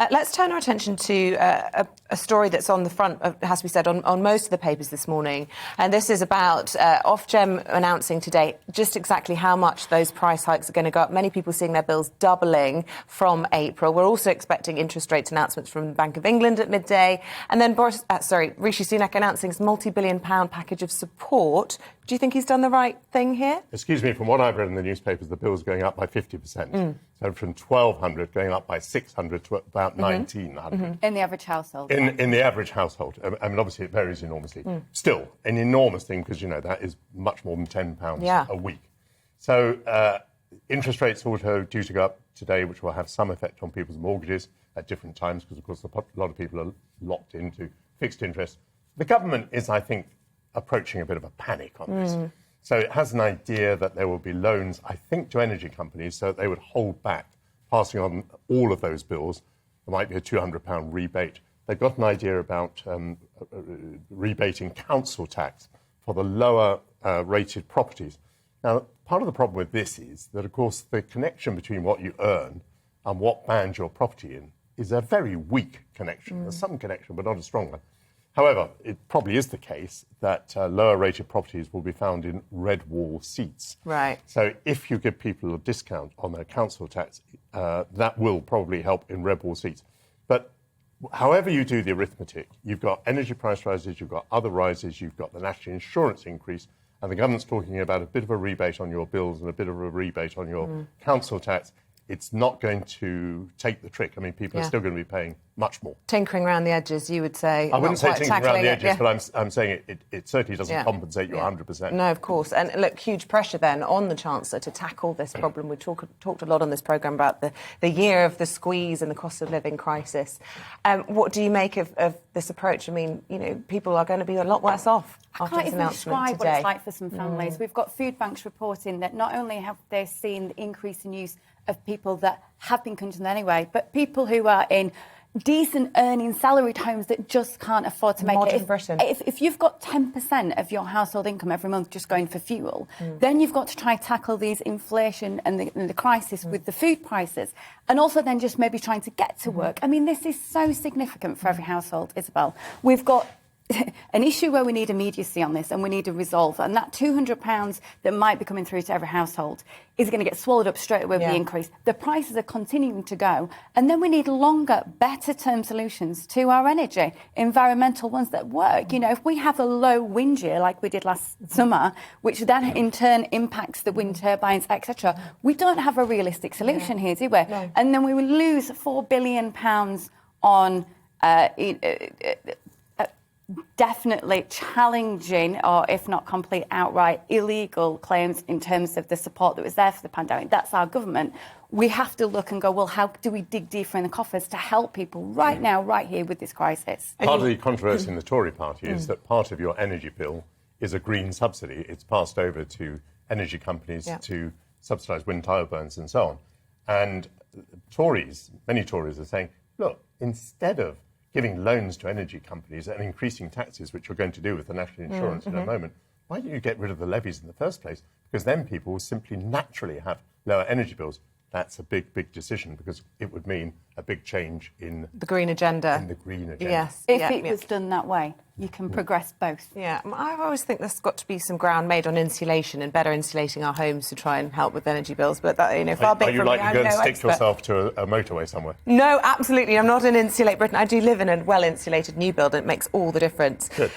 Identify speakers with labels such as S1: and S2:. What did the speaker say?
S1: Let's turn our attention to a story that's on the front, has to be said, on most of the papers this morning. And this is about Ofgem announcing today just exactly how much those price hikes are going to go up. Many people seeing their bills doubling from April. We're also expecting interest rate announcements from the Bank of England at midday. And then Rishi Sunak announcing his multi-billion-pound package of support. Do you think he's done the right thing here?
S2: Excuse me, from what I've read in the newspapers, the bill's going up by 50%. So from 1,200 going up by 600 to about 1,900.
S3: In the average household.
S2: In the average household. I mean, obviously, it varies enormously. Still, an enormous thing, because, you know, that is much more than £10 a week. So interest rates also due to go up today, which will have some effect on people's mortgages at different times, because, of course, a lot of people are locked into fixed interest. The government is, I think, approaching a bit of a panic on this. So it has an idea that there will be loans, I think, to energy companies, so that they would hold back passing on all of those bills. There might be a £200 rebate. They've got an idea about rebating council tax for the lower rated properties. Now, part of the problem with this is that, of course, the connection between what you earn and what band your property in is a very weak connection. There's some connection, but not a strong one. However, it probably is the case that lower-rated properties will be found in red wall seats.
S1: Right.
S2: So if you give people a discount on their council tax, that will probably help in red wall seats. But however you do the arithmetic, you've got energy price rises, you've got other rises, you've got the national insurance increase, and the government's talking about a bit of a rebate on your bills and a bit of a rebate on your council tax. It's not going to take the trick. I mean, people are still going to be paying much more.
S1: Tinkering around the edges, you would say.
S2: I wouldn't say tinkering around the edges, but I'm saying it certainly doesn't compensate you 100%.
S1: No, of course. And look, huge pressure then on the Chancellor to tackle this problem. We talked a lot on this programme about the year of the squeeze and the cost of living crisis. What do you make of this approach? I mean, you know, people are going to be a lot worse off after this announcement today.
S3: I can't even describe what it's like for some families. We've got food banks reporting that not only have they seen the increase in use of people that have been conditioned anyway, but people who are in decent earning salaried homes that just can't afford to make it. If you've got 10% of your household income every month just going for fuel, then you've got to try to tackle these inflation and the crisis with the food prices, and also then just maybe trying to get to work. I mean, this is so significant for every household, Isabel. We've got an issue where we need immediacy on this and we need a resolve, and that £200 that might be coming through to every household is going to get swallowed up straight away with the increase. The prices are continuing to go, and then we need longer, better term solutions to our energy, environmental ones that work. You know, if we have a low wind year like we did last summer, which then in turn impacts the wind turbines, etc., we don't have a realistic solution here, do we? No. And then we will lose £4 billion on definitely challenging, or if not complete outright illegal claims in terms of the support that was there for the pandemic. That's our government. We have to look and go, well, how do we dig deeper in the coffers to help people right now, right here with this crisis?
S2: Part of the controversy in the Tory party is that part of your energy bill is a green subsidy. It's passed over to energy companies to subsidise wind turbines and so on. And many Tories are saying, look, instead of giving loans to energy companies and increasing taxes, which you're going to do with the national insurance in a moment, why don't you get rid of the levies in the first place? Because then people will simply naturally have lower energy bills. That's a big, big decision, because it would mean a big change in
S1: the green agenda.
S2: Yes.
S3: If it was done that way, you can progress both.
S1: Yeah, I always think there's got to be some ground made on insulation and better insulating our homes to try and help with energy bills. But that, you know, far be from me. Are you
S2: likely to go and stick yourself to a motorway somewhere?
S1: No, absolutely. I'm not in Insulate Britain. I do live in a well-insulated new build, and it makes all the difference.
S2: Good.